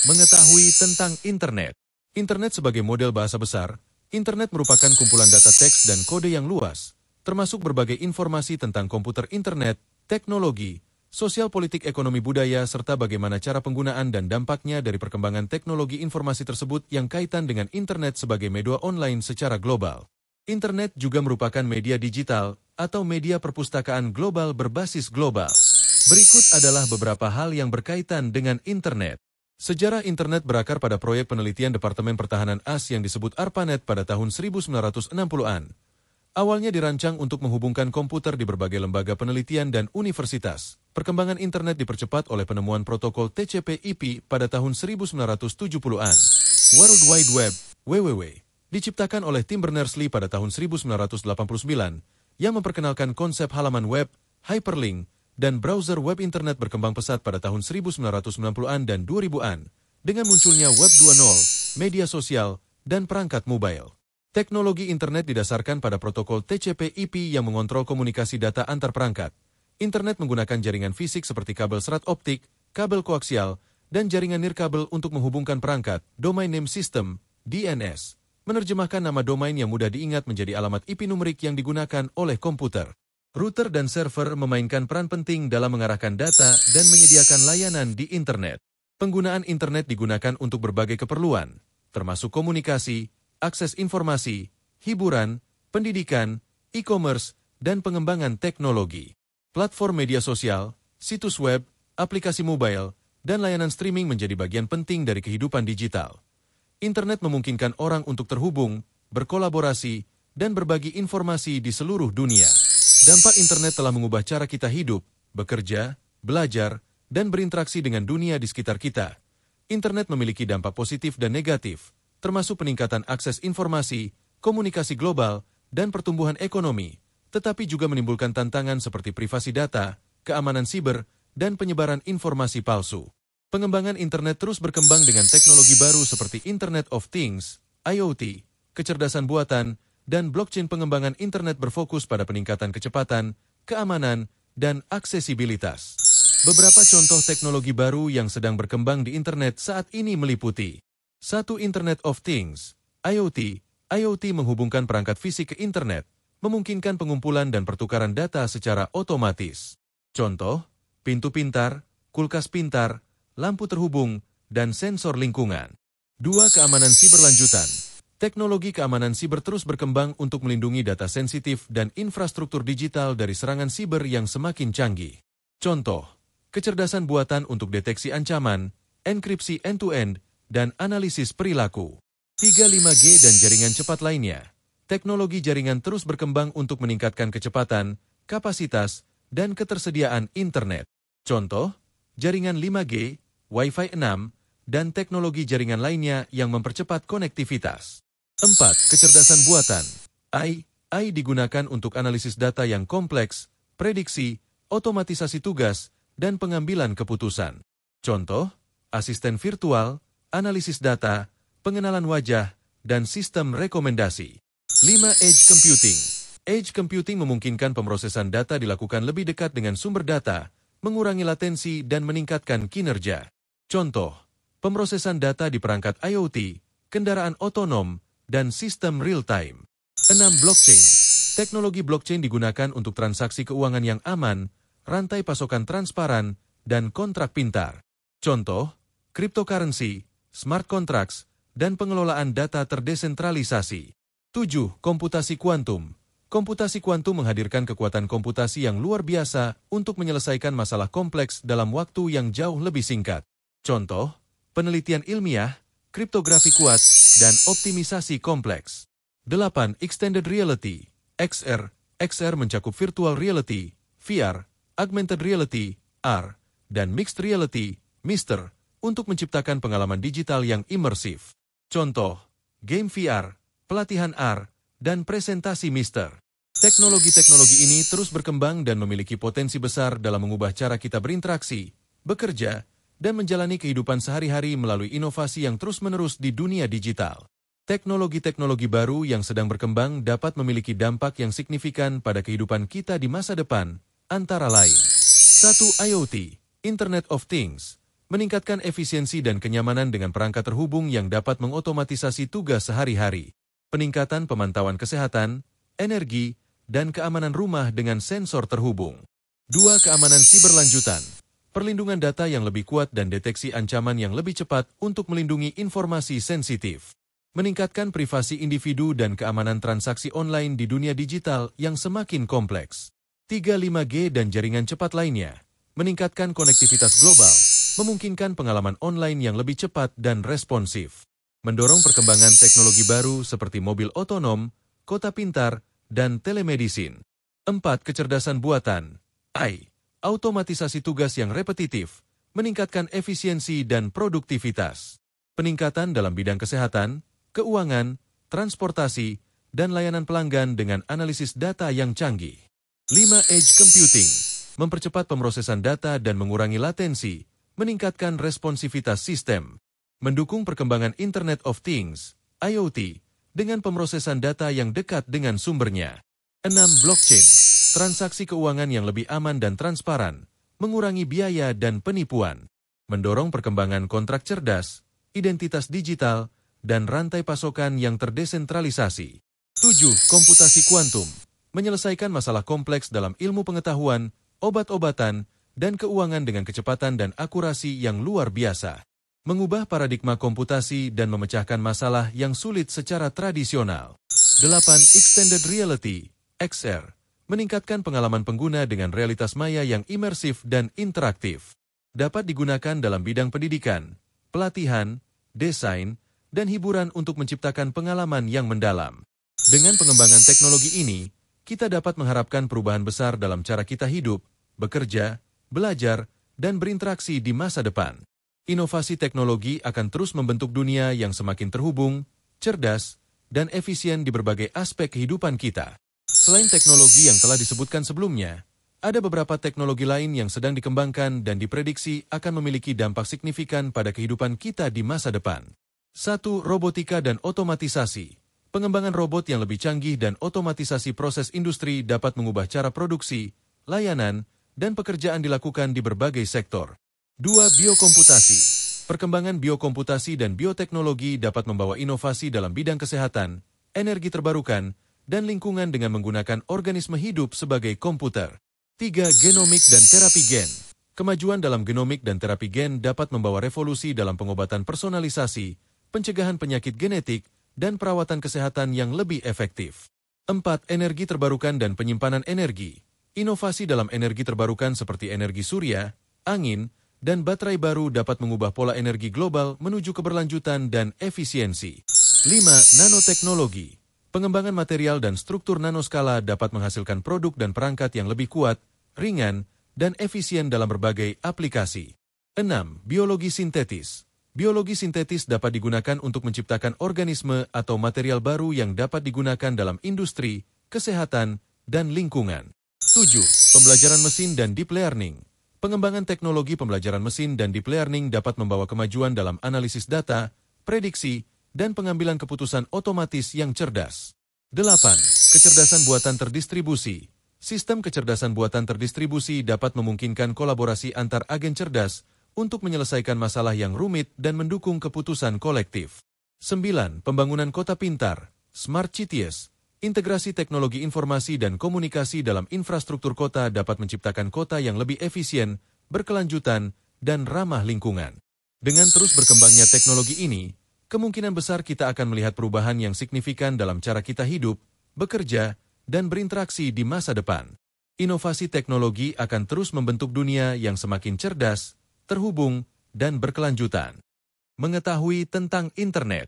Mengetahui tentang Internet. Internet sebagai model bahasa besar, Internet merupakan kumpulan data teks dan kode yang luas, termasuk berbagai informasi tentang komputer internet, teknologi, sosial politik ekonomi budaya, serta bagaimana cara penggunaan dan dampaknya dari perkembangan teknologi informasi tersebut yang kaitan dengan Internet sebagai media online secara global. Internet juga merupakan media digital atau media perpustakaan global berbasis global. Berikut adalah beberapa hal yang berkaitan dengan Internet. Sejarah Internet berakar pada proyek penelitian Departemen Pertahanan AS yang disebut ARPANET pada tahun 1960-an. Awalnya dirancang untuk menghubungkan komputer di berbagai lembaga penelitian dan universitas. Perkembangan Internet dipercepat oleh penemuan protokol TCP/IP pada tahun 1970-an. World Wide Web, WWW, diciptakan oleh Tim Berners-Lee pada tahun 1989 yang memperkenalkan konsep halaman web, hyperlink, dan browser web internet berkembang pesat pada tahun 1990-an dan 2000-an dengan munculnya Web 2.0, media sosial, dan perangkat mobile. Teknologi internet didasarkan pada protokol TCP/IP yang mengontrol komunikasi data antar perangkat. Internet menggunakan jaringan fisik seperti kabel serat optik, kabel koaksial, dan jaringan nirkabel untuk menghubungkan perangkat, Domain Name System, DNS, menerjemahkan nama domain yang mudah diingat menjadi alamat IP numerik yang digunakan oleh komputer. Router dan server memainkan peran penting dalam mengarahkan data dan menyediakan layanan di internet. Penggunaan internet digunakan untuk berbagai keperluan, termasuk komunikasi, akses informasi, hiburan, pendidikan, e-commerce, dan pengembangan teknologi. Platform media sosial, situs web, aplikasi mobile, dan layanan streaming menjadi bagian penting dari kehidupan digital. Internet memungkinkan orang untuk terhubung, berkolaborasi, dan berbagi informasi di seluruh dunia. Dampak internet telah mengubah cara kita hidup, bekerja, belajar, dan berinteraksi dengan dunia di sekitar kita. Internet memiliki dampak positif dan negatif, termasuk peningkatan akses informasi, komunikasi global, dan pertumbuhan ekonomi, tetapi juga menimbulkan tantangan seperti privasi data, keamanan siber, dan penyebaran informasi palsu. Pengembangan internet terus berkembang dengan teknologi baru seperti Internet of Things, IoT, kecerdasan buatan, dan blockchain. Pengembangan internet berfokus pada peningkatan kecepatan, keamanan, dan aksesibilitas. Beberapa contoh teknologi baru yang sedang berkembang di internet saat ini meliputi 1. Internet of Things, IoT. IoT menghubungkan perangkat fisik ke internet, memungkinkan pengumpulan dan pertukaran data secara otomatis. Contoh, pintu pintar, kulkas pintar, lampu terhubung, dan sensor lingkungan. 2. Keamanan siber lanjutan. Teknologi keamanan siber terus berkembang untuk melindungi data sensitif dan infrastruktur digital dari serangan siber yang semakin canggih. Contoh, kecerdasan buatan untuk deteksi ancaman, enkripsi end-to-end, dan analisis perilaku. 3. 5G dan jaringan cepat lainnya. Teknologi jaringan terus berkembang untuk meningkatkan kecepatan, kapasitas, dan ketersediaan internet. Contoh, jaringan 5G, Wi-Fi 6, dan teknologi jaringan lainnya yang mempercepat konektivitas. 4. Kecerdasan buatan. AI digunakan untuk analisis data yang kompleks, prediksi, otomatisasi tugas, dan pengambilan keputusan. Contoh, asisten virtual, analisis data, pengenalan wajah, dan sistem rekomendasi. 5. Edge computing. Edge computing memungkinkan pemrosesan data dilakukan lebih dekat dengan sumber data, mengurangi latensi, dan meningkatkan kinerja. Contoh, pemrosesan data di perangkat IoT, kendaraan otonom, dan sistem real-time. 6. Blockchain. Teknologi blockchain digunakan untuk transaksi keuangan yang aman, rantai pasokan transparan, dan kontrak pintar. Contoh, cryptocurrency, smart contracts, dan pengelolaan data terdesentralisasi. 7. Komputasi kuantum. Komputasi kuantum menghadirkan kekuatan komputasi yang luar biasa untuk menyelesaikan masalah kompleks dalam waktu yang jauh lebih singkat. Contoh, penelitian ilmiah, kriptografi kuat, dan optimisasi kompleks. 8. Extended Reality, XR. XR mencakup virtual reality, VR, augmented reality, AR, dan mixed reality, MR, untuk menciptakan pengalaman digital yang imersif. Contoh, game VR, pelatihan AR, dan presentasi MR. Teknologi-teknologi ini terus berkembang dan memiliki potensi besar dalam mengubah cara kita berinteraksi, bekerja, dan menjalani kehidupan sehari-hari melalui inovasi yang terus-menerus di dunia digital. Teknologi-teknologi baru yang sedang berkembang dapat memiliki dampak yang signifikan pada kehidupan kita di masa depan, antara lain. 1. IoT, Internet of Things, meningkatkan efisiensi dan kenyamanan dengan perangkat terhubung yang dapat mengotomatisasi tugas sehari-hari, peningkatan pemantauan kesehatan, energi, dan keamanan rumah dengan sensor terhubung. 2. Keamanan siberlanjutan. Perlindungan data yang lebih kuat dan deteksi ancaman yang lebih cepat untuk melindungi informasi sensitif. Meningkatkan privasi individu dan keamanan transaksi online di dunia digital yang semakin kompleks. 3. 5G dan jaringan cepat lainnya. Meningkatkan konektivitas global, memungkinkan pengalaman online yang lebih cepat dan responsif. Mendorong perkembangan teknologi baru seperti mobil otonom, kota pintar, dan telemedicine. 4. Kecerdasan buatan. AI. Automatisasi tugas yang repetitif, meningkatkan efisiensi dan produktivitas. Peningkatan dalam bidang kesehatan, keuangan, transportasi, dan layanan pelanggan dengan analisis data yang canggih. 5. Edge computing. Mempercepat pemrosesan data dan mengurangi latensi, meningkatkan responsivitas sistem. Mendukung perkembangan Internet of Things, IoT, dengan pemrosesan data yang dekat dengan sumbernya. 6. Blockchain. Transaksi keuangan yang lebih aman dan transparan, mengurangi biaya dan penipuan. Mendorong perkembangan kontrak cerdas, identitas digital, dan rantai pasokan yang terdesentralisasi. 7. Komputasi kuantum. Menyelesaikan masalah kompleks dalam ilmu pengetahuan, obat-obatan, dan keuangan dengan kecepatan dan akurasi yang luar biasa. Mengubah paradigma komputasi dan memecahkan masalah yang sulit secara tradisional. 8. Extended Reality, XR. Meningkatkan pengalaman pengguna dengan realitas maya yang imersif dan interaktif. Dapat digunakan dalam bidang pendidikan, pelatihan, desain, dan hiburan untuk menciptakan pengalaman yang mendalam. Dengan pengembangan teknologi ini, kita dapat mengharapkan perubahan besar dalam cara kita hidup, bekerja, belajar, dan berinteraksi di masa depan. Inovasi teknologi akan terus membentuk dunia yang semakin terhubung, cerdas, dan efisien di berbagai aspek kehidupan kita. Selain teknologi yang telah disebutkan sebelumnya, ada beberapa teknologi lain yang sedang dikembangkan dan diprediksi akan memiliki dampak signifikan pada kehidupan kita di masa depan. 1. Robotika dan otomatisasi. Pengembangan robot yang lebih canggih dan otomatisasi proses industri dapat mengubah cara produksi, layanan, dan pekerjaan dilakukan di berbagai sektor. 2. Biokomputasi. Perkembangan biokomputasi dan bioteknologi dapat membawa inovasi dalam bidang kesehatan, energi terbarukan, dan lingkungan dengan menggunakan organisme hidup sebagai komputer. 3. Genomik dan terapi gen. Kemajuan dalam genomik dan terapi gen dapat membawa revolusi dalam pengobatan personalisasi, pencegahan penyakit genetik, dan perawatan kesehatan yang lebih efektif. 4. Energi terbarukan dan penyimpanan energi. Inovasi dalam energi terbarukan seperti energi surya, angin, dan baterai baru dapat mengubah pola energi global menuju keberlanjutan dan efisiensi. 5. Nanoteknologi. Pengembangan material dan struktur nanoskala dapat menghasilkan produk dan perangkat yang lebih kuat, ringan, dan efisien dalam berbagai aplikasi. 6. Biologi sintetis. Biologi sintetis dapat digunakan untuk menciptakan organisme atau material baru yang dapat digunakan dalam industri, kesehatan, dan lingkungan. 7. Pembelajaran mesin dan deep learning. Pengembangan teknologi pembelajaran mesin dan deep learning dapat membawa kemajuan dalam analisis data, prediksi, dan pengambilan keputusan otomatis yang cerdas. 8. Kecerdasan buatan terdistribusi. Sistem kecerdasan buatan terdistribusi dapat memungkinkan kolaborasi antar agen cerdas untuk menyelesaikan masalah yang rumit dan mendukung keputusan kolektif. 9. Pembangunan kota pintar, smart cities. Integrasi teknologi informasi dan komunikasi dalam infrastruktur kota dapat menciptakan kota yang lebih efisien, berkelanjutan, dan ramah lingkungan. Dengan terus berkembangnya teknologi ini, kemungkinan besar kita akan melihat perubahan yang signifikan dalam cara kita hidup, bekerja, dan berinteraksi di masa depan. Inovasi teknologi akan terus membentuk dunia yang semakin cerdas, terhubung, dan berkelanjutan. Mengetahui tentang internet.